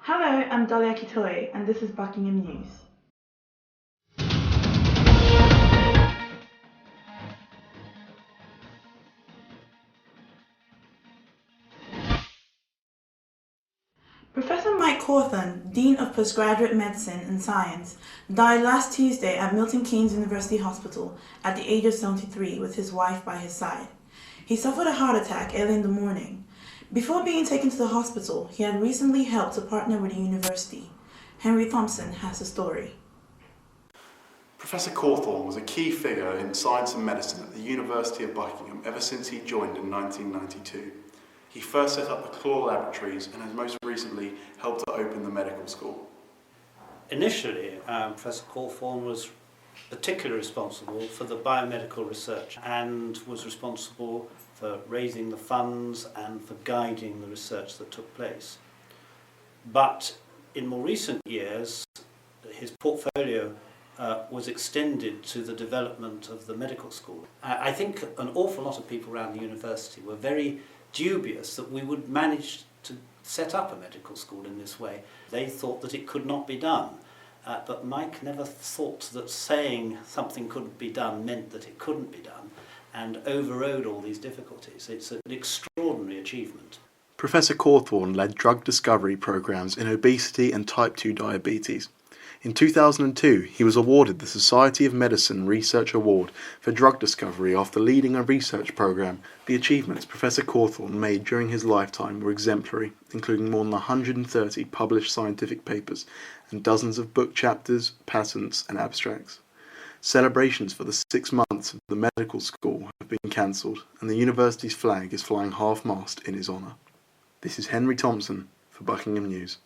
Hello, I'm Dalia Kitoe, and this is Buckingham News. Professor Mike Cawthorn, Dean of Postgraduate Medicine and Science, died last Tuesday at Milton Keynes University Hospital at the age of 73 with his wife by his side. He suffered a heart attack early in the morning. Before being taken to the hospital, he had recently helped to partner with the university. Henry Thompson has the story. Professor Cawthorn was a key figure in science and medicine at the University of Buckingham ever since he joined in 1992. He first set up the Claw Laboratories and has most recently helped to open the medical school. Initially, Professor Cawthorn was particularly responsible for the biomedical research and was responsible for raising the funds and for guiding the research that took place. But in more recent years, his portfolio was extended to the development of the medical school. I think an awful lot of people around the university were very dubious that we would manage to set up a medical school in this way. They thought that it could not be done. But Mike never thought that saying something couldn't be done meant that it couldn't be done, and overrode all these difficulties. It's an extraordinary achievement. Professor Cawthorn led drug discovery programs in obesity and type 2 diabetes. In 2002, he was awarded the Society of Medicine Research Award for drug discovery after leading a research program. The achievements Professor Cawthorn made during his lifetime were exemplary, including more than 130 published scientific papers and dozens of book chapters, patents and abstracts. Celebrations for the 6 months of the medical school have been cancelled, and the university's flag is flying half-mast in his honour. This is Henry Thompson for Buckingham News.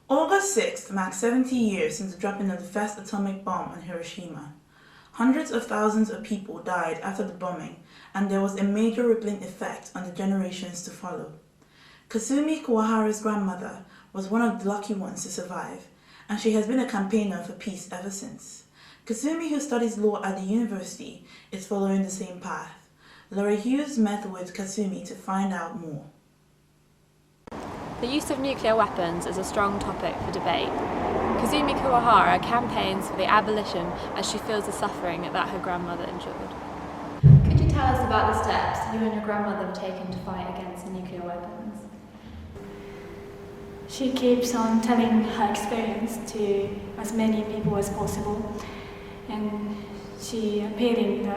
August 6th marks 70 years since the dropping of the first atomic bomb on Hiroshima. Hundreds of thousands of people died after the bombing, and there was a major rippling effect on the generations to follow. Kasumi Kuwahara's grandmother was one of the lucky ones to survive, and she has been a campaigner for peace ever since. Kasumi, who studies law at the university, is following the same path. Laura Hughes met with Kasumi to find out more. The use of nuclear weapons is a strong topic for debate. Kazumi Kuwahara campaigns for the abolition as she feels the suffering that her grandmother endured. Could you tell us about the steps you and your grandmother have taken to fight against nuclear weapons? She keeps on telling her experience to as many people as possible, and she appealing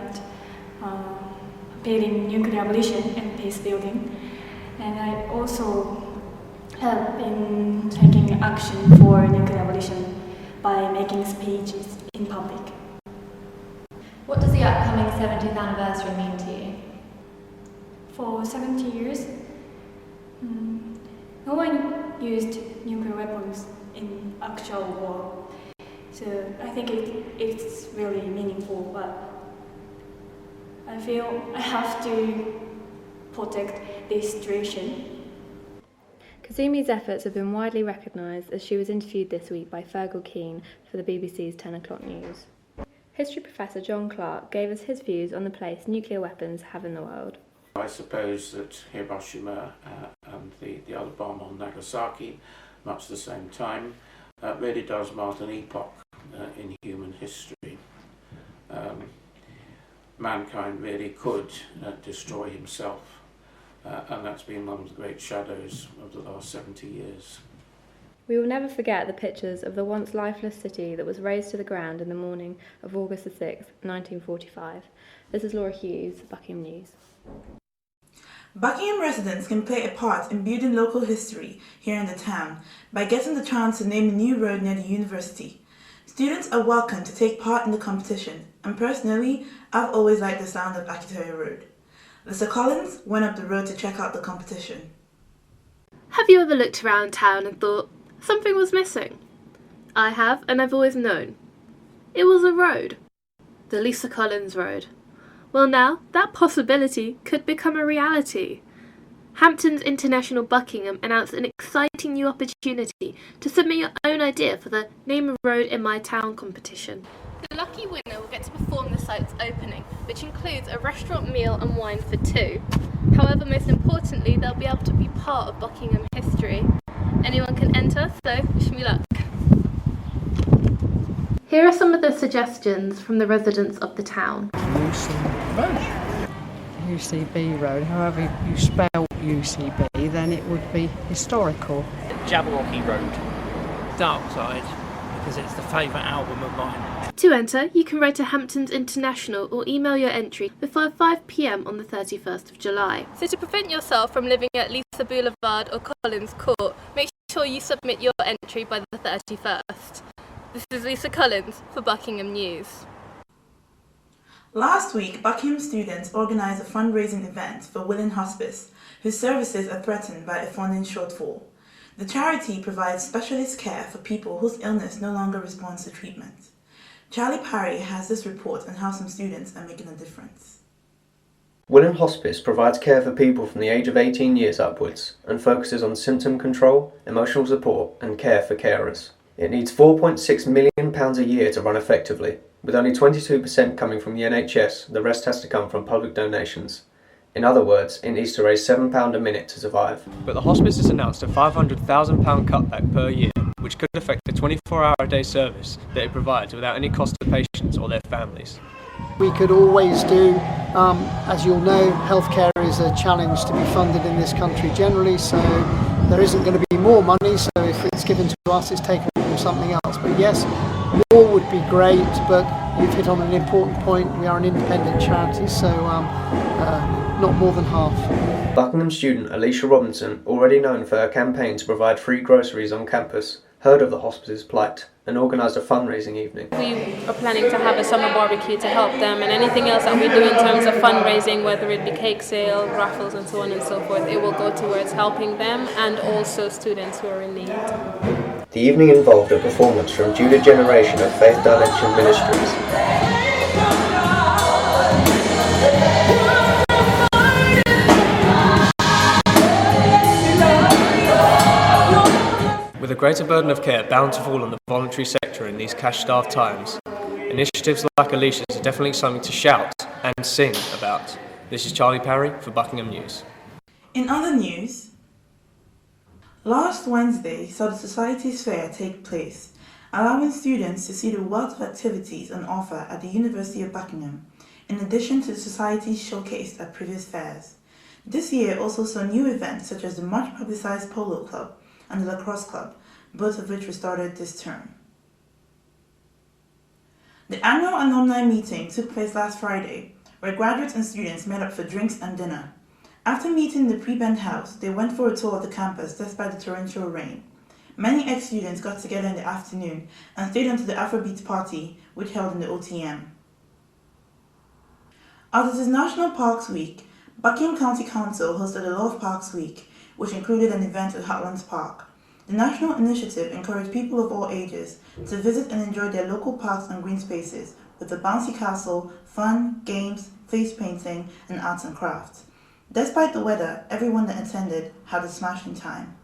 nuclear abolition and peace building. And I also have been taking action for nuclear abolition by making speeches in public. What does the upcoming 70th anniversary mean to you? For 70 years, no one used nuclear weapons in actual war. So I think it's really meaningful, but I feel I have to protect this tradition. Kazumi's efforts have been widely recognised as she was interviewed this week by Fergal Keane for the BBC's 10 o'clock news. History professor John Clark gave us his views on the place nuclear weapons have in the world. I suppose that Hiroshima and the other bomb on Nagasaki, much the same time, really does mark an epoch in human history. Mankind really could destroy himself. And that's been one of the great shadows of the last 70 years. We will never forget the pictures of the once lifeless city that was razed to the ground in the morning of August the 6th, 1945. This is Laura Hughes, Buckingham News. Buckingham residents can play a part in building local history here in the town by getting the chance to name a new road near the university. Students are welcome to take part in the competition, and personally, I've always liked the sound of Akitoya Road. Mr. Collins went up the road to check out the competition. Have you ever looked around town and thought something was missing? I have, and I've always known. It was a road. The Lisa Collins Road. Well, now that possibility could become a reality. Hampton's International Buckingham announced an exciting new opportunity to submit your own idea for the Name a Road in My Town competition. The lucky winner will get to perform the site's opening, which includes a restaurant meal and wine for two. However, most importantly, they'll be able to be part of Buckingham history. Anyone can enter, so wish me luck. Here are some of the suggestions from the residents of the town. UCB Road, however you spell UCB, then it would be historical. Jabberwocky Road. Dark Side, because it's the favourite album of mine. To enter, you can write to Hamptons International or email your entry before 5 p.m. on the 31st of July. So to prevent yourself from living at Lisa Boulevard or Collins Court, make sure you submit your entry by the 31st. This is Lisa Collins for Buckingham News. Last week, Buckingham students organised a fundraising event for Willing Hospice, whose services are threatened by a funding shortfall. The charity provides specialist care for people whose illness no longer responds to treatment. Charlie Parry has this report on how some students are making a difference. Willing Hospice provides care for people from the age of 18 years upwards and focuses on symptom control, emotional support and care for carers. It needs £4.6 million a year to run effectively. With only 22% coming from the NHS, the rest has to come from public donations. In other words, it needs to raise £7 a minute to survive. But the hospice has announced a £500,000 cutback per year, which could affect the 24-hour-a-day service that it provides without any cost to patients or their families. We could always do, as you'll know, healthcare is a challenge to be funded in this country generally, so there isn't going to be more money, so if it's given to us, it's taken from something else. But yes, more would be great, but you've hit on an important point. We are an independent charity, so not more than half. Buckingham student Alicia Robinson, already known for her campaign to provide free groceries on campus, heard of the hospice's plight and organised a fundraising evening. We are planning to have a summer barbecue to help them, and anything else that we do in terms of fundraising, whether it be cake sale, raffles and so on and so forth, it will go towards helping them and also students who are in need. The evening involved a performance from Judah Generation of Faith Dimension Ministries. With a greater burden of care bound to fall on the voluntary sector in these cash-starved times, initiatives like Alicia's are definitely something to shout and sing about. This is Charlie Parry for Buckingham News. In other news, last Wednesday saw the Society's Fair take place, allowing students to see the wealth of activities on offer at the University of Buckingham, in addition to the Society's showcased at previous fairs. This year also saw new events such as the much publicized Polo Club and the Lacrosse Club, both of which restarted this term. The annual alumni meeting took place last Friday, where graduates and students met up for drinks and dinner. After meeting in the Prebend House, they went for a tour of the campus despite the torrential rain. Many ex-students got together in the afternoon and stayed until the Afrobeats party, which held in the OTM. As it is National Parks Week, Buckingham County Council hosted a Love Parks Week, which included an event at Heartlands Park. The national initiative encouraged people of all ages to visit and enjoy their local parks and green spaces with a bouncy castle, fun, games, face painting, and arts and crafts. Despite the weather, everyone that attended had a smashing time.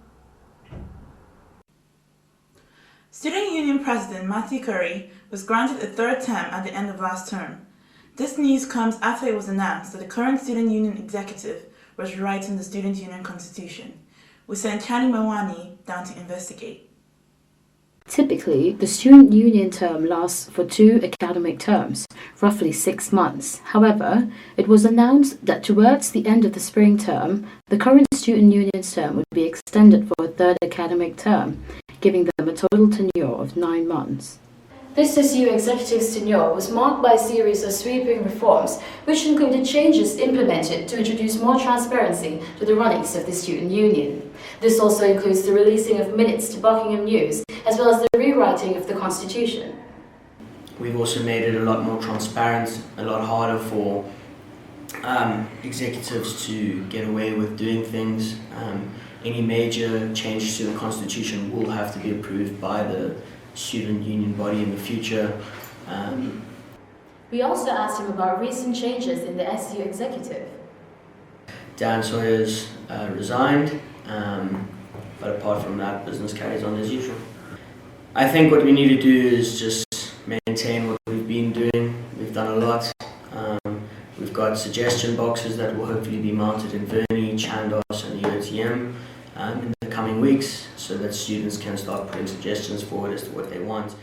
Student Union President Matthew Curry was granted a third term at the end of last term. This news comes after it was announced that the current Student Union executive was rewriting the Student Union Constitution. We sent Chani Mawani down to investigate. Typically, the student union term lasts for 2 academic terms, roughly 6 months. However, it was announced that towards the end of the spring term, the current student union's term would be extended for a third academic term, giving them a total tenure of 9 months. This SU executive's tenure was marked by a series of sweeping reforms, which included changes implemented to introduce more transparency to the runnings of the student union. This also includes the releasing of minutes to Buckingham News, as well as the rewriting of the Constitution. We've also made it a lot more transparent, a lot harder for executives to get away with doing things. Any major change to the Constitution will have to be approved by the student union body in the future. We also asked him about recent changes in the SU executive. Dan Sawyer's resigned, but apart from that, business carries on as usual. I think what we need to do is just maintain what we've got suggestion boxes that will hopefully be mounted in Verney, Chandos and the OTM in the coming weeks, so that students can start putting suggestions forward as to what they want.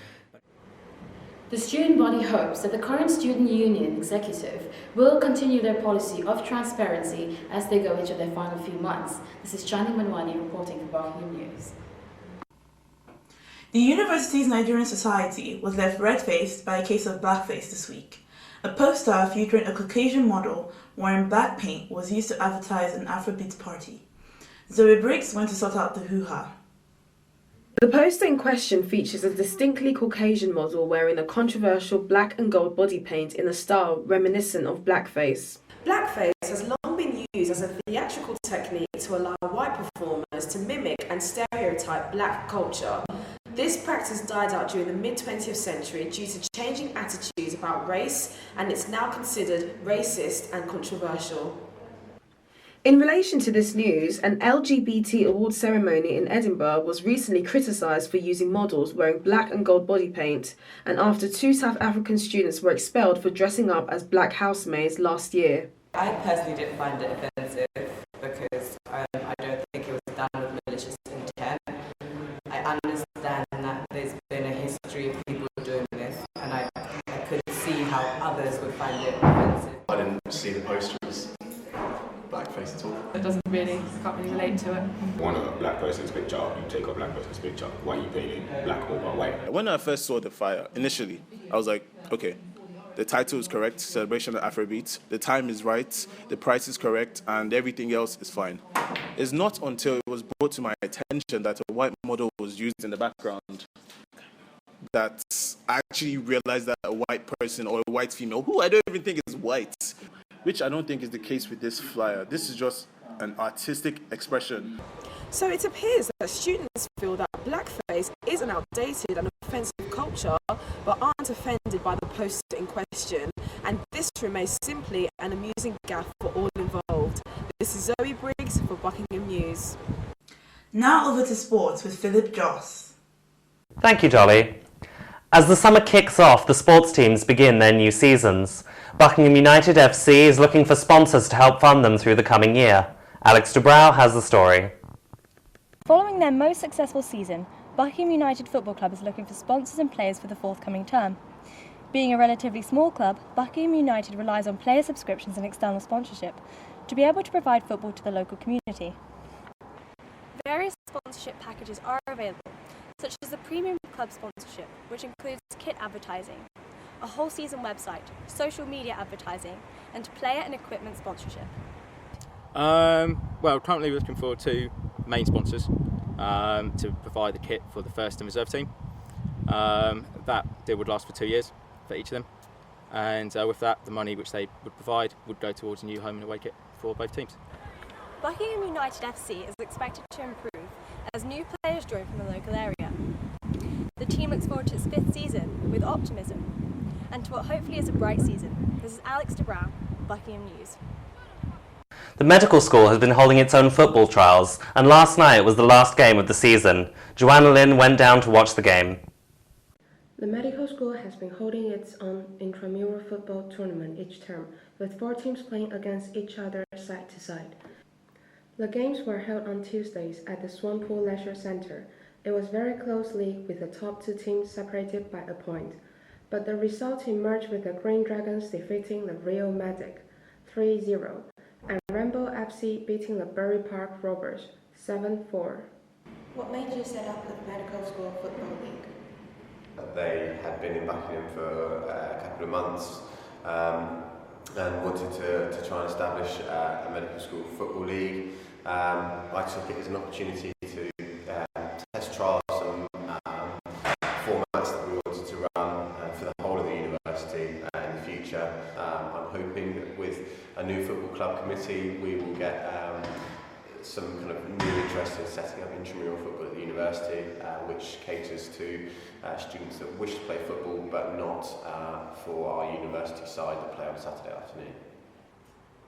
The student body hopes that the current student union executive will continue their policy of transparency as they go into their final few months. This is Chani Manwani reporting for Buckingham News. The university's Nigerian society was left red-faced by a case of blackface this week. A poster featuring a Caucasian model wearing black paint was used to advertise an Afrobeats party. Zoe Briggs went to sort out the hoo-ha. The poster in question features a distinctly Caucasian model wearing a controversial black and gold body paint in a style reminiscent of blackface. Blackface has long been used as a theatrical technique to allow white performers to mimic and stereotype black culture. This practice died out during the mid-20th century due to changing attitudes about race, and it's now considered racist and controversial. In relation to this news, an LGBT award ceremony in Edinburgh was recently criticised for using models wearing black and gold body paint, and after 2 South African students were expelled for dressing up as black housemaids last year. I personally didn't find it offensive because I don't think it was done with malicious intent. I understand that there's been a history of people doing this, and I couldn't see how others would find it offensive. I didn't see the poster as blackface at all. It doesn't really, I can't really relate to it. One of a black person's picture, you take a black person's picture, why are you painting black over white? When I first saw the flyer, initially, I was like, okay, the title is correct, Celebration of Afrobeats, the time is right, the price is correct, and everything else is fine. It's not until it was brought to my attention that a white model was used in the background that I actually realized that a white person or a white female, who I don't even think is white, which I don't think is the case with this flyer. This is just an artistic expression. So it appears that students feel that blackface is an outdated and offensive culture, but aren't offended by the poster in question, and this remains simply an amusing gaffe for all involved. This is Zoe Briggs for Buckingham News. Now over to sports with Philip Joss. Thank you, Dolly. As the summer kicks off, the sports teams begin their new seasons. Buckingham United FC is looking for sponsors to help fund them through the coming year. Alex Dubrow has the story. Following their most successful season, Buckingham United Football Club is looking for sponsors and players for the forthcoming term. Being a relatively small club, Buckingham United relies on player subscriptions and external sponsorship to be able to provide football to the local community. Various sponsorship packages are available, such as the premium club sponsorship, which includes kit advertising, a whole season website, social media advertising, and player and equipment sponsorship. Well, currently we're looking for 2 main sponsors to provide the kit for the first and reserve team. That deal would last for 2 years for each of them, and with that, the money which they would provide would go towards a new home and away kit for both teams. Buckingham United FC is expected to improve as new players join from the local area. The team looks forward to its 5th season with optimism and to what hopefully is a bright season. This is Alex Dubrow, Buckingham News. The medical school has been holding its own football trials, and last night was the last game of the season. Joanna Lynn went down to watch the game. The medical school has been holding its own intramural football tournament each term, with 4 teams playing against each other side to side. The games were held on Tuesdays at the Swanpool Leisure Centre. It was very close league with the top 2 teams separated by a point, but the result emerged with the Green Dragons defeating the Rio Medic 3-0. And Rainbow FC beating the Bury Park Rovers 7-4. What made you set up the Medical School Football League? They had been in Buckingham for a couple of months and wanted to try and establish a medical school football league. I took it as an opportunity to test trial some formats that we wanted to run for the whole of the university in the future. I'm hoping that with a new football club committee we will get some kind of new interest in setting up intramural football at the university, which caters to students that wish to play football but not for our university side that play on Saturday afternoon.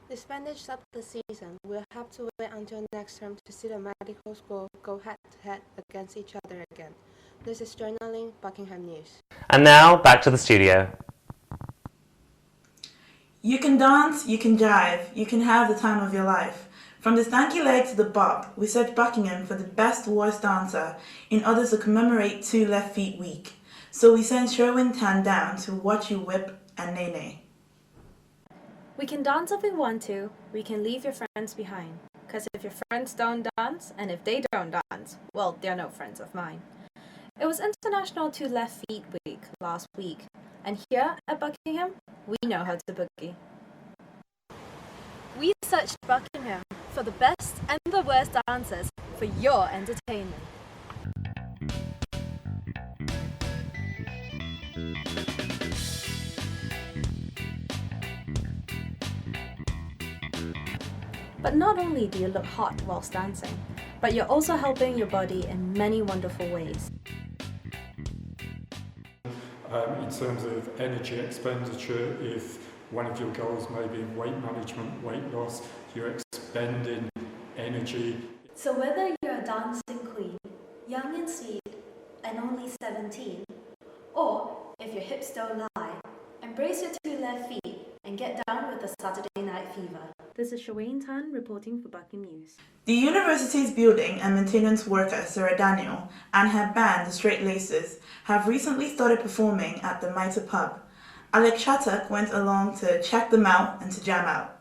The Spanish start the season. We'll have to wait until next term to see the medical school go head-to-head against each other again. This is Journaling, Buckingham News. And now, back to the studio. You can dance, you can jive, you can have the time of your life. From the stanky leg to the bob, we searched Buckingham for the best worst dancer in order to commemorate 2 Left Feet Week. So we sent Sherwin Tan down to watch you whip and nay. We can dance if we want to, we can leave your friends behind. Cause if your friends don't dance, and if they don't dance, well, they're no friends of mine. It was International 2 Left Feet Week last week, and here at Buckingham, we know how to boogie. We searched Buckingham for the best and the worst dancers for your entertainment. But not only do you look hot whilst dancing, but you're also helping your body in many wonderful ways. In terms of energy expenditure, if one of your goals may be weight management, weight loss, you're expending energy. So whether you're a dancing queen, young and sweet, and only 17, or if your hips don't lie, embrace your 2 left feet and get down with the Saturday Night Fever. This is Sherwin Tan reporting for Buckingham News. The university's building and maintenance worker, Sarah Daniel, and her band, the Straight Laces, have recently started performing at the Mitre Pub. Alex Shattuck went along to check them out and to jam out.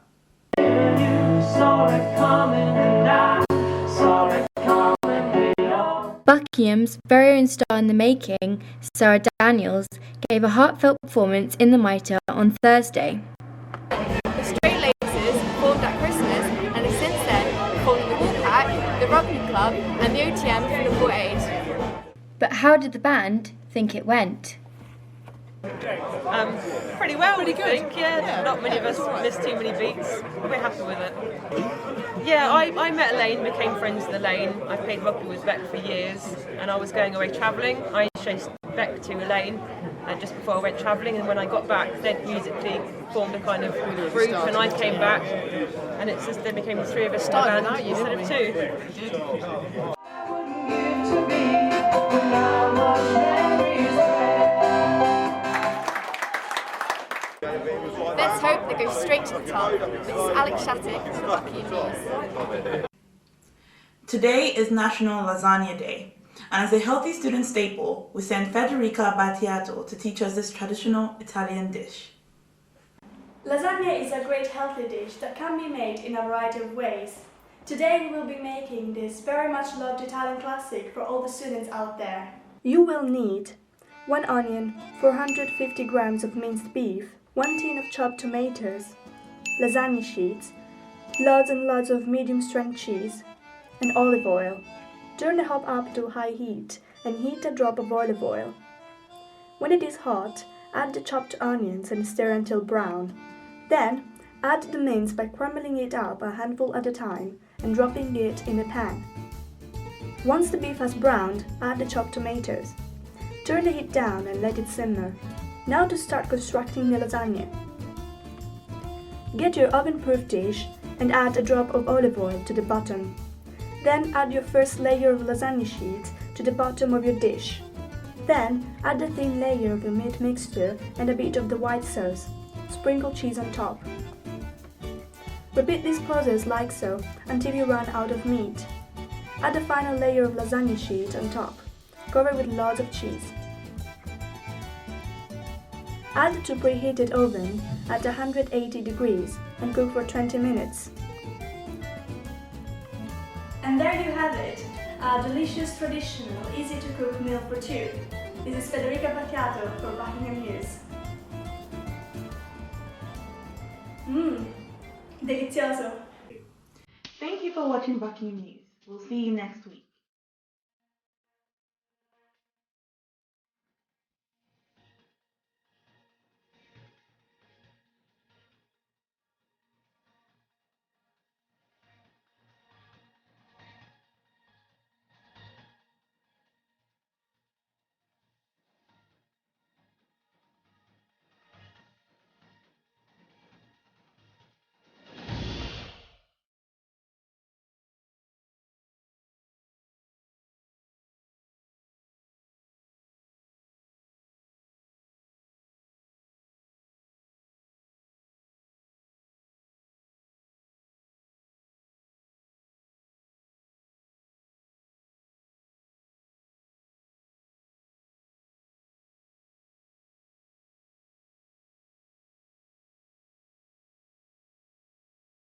Buckingham's very own star in the making, Sarah Daniels, gave a heartfelt performance in the Mitre on Thursday. The Straight Laces formed at Christmas and have since then performed in the Woolpack, the Rugby Club and the OTM for Liverpool Aid. But how did the band think it went? Pretty well, I think. Yeah, not many of us missed too many beats. We're happy with it. Yeah, I met Elaine, became friends with Elaine. I played rugby with Beck for years, and I was going away travelling. I introduced Beck to Elaine just before I went travelling, and when I got back, they'd musically formed a kind of group, and I came back, and it's just there became the 3 of us in the band instead of 2. Let's hope they go straight to the top. This is Alex Shattuck for Buckingham News. Today is National Lasagna Day, and as a healthy student staple, we sent Federica Battiato to teach us this traditional Italian dish. Lasagna is a great healthy dish that can be made in a variety of ways. Today we will be making this very much loved Italian classic for all the students out there. You will need 1 onion, 450 grams of minced beef, 1 tin of chopped tomatoes, lasagna sheets, lots and lots of medium-strength cheese, and olive oil. Turn the hob up to high heat and heat a drop of olive oil. When it is hot, add the chopped onions and stir until brown. Then, add the mince by crumbling it up a handful at a time and dropping it in a pan. Once the beef has browned, add the chopped tomatoes. Turn the heat down and let it simmer. Now to start constructing the lasagna. Get your oven-proof dish and add a drop of olive oil to the bottom. Then add your first layer of lasagna sheets to the bottom of your dish. Then add a thin layer of your meat mixture and a bit of the white sauce. Sprinkle cheese on top. Repeat this process like so until you run out of meat. Add a final layer of lasagna sheet on top. Cover with lots of cheese. Add to preheated oven at 180 degrees and cook for 20 minutes. And there you have it, a delicious, traditional, easy-to-cook meal for 2. This is Federica Battiato for Buckingham News. Delizioso! Thank you for watching Buckingham News. We'll see you next week.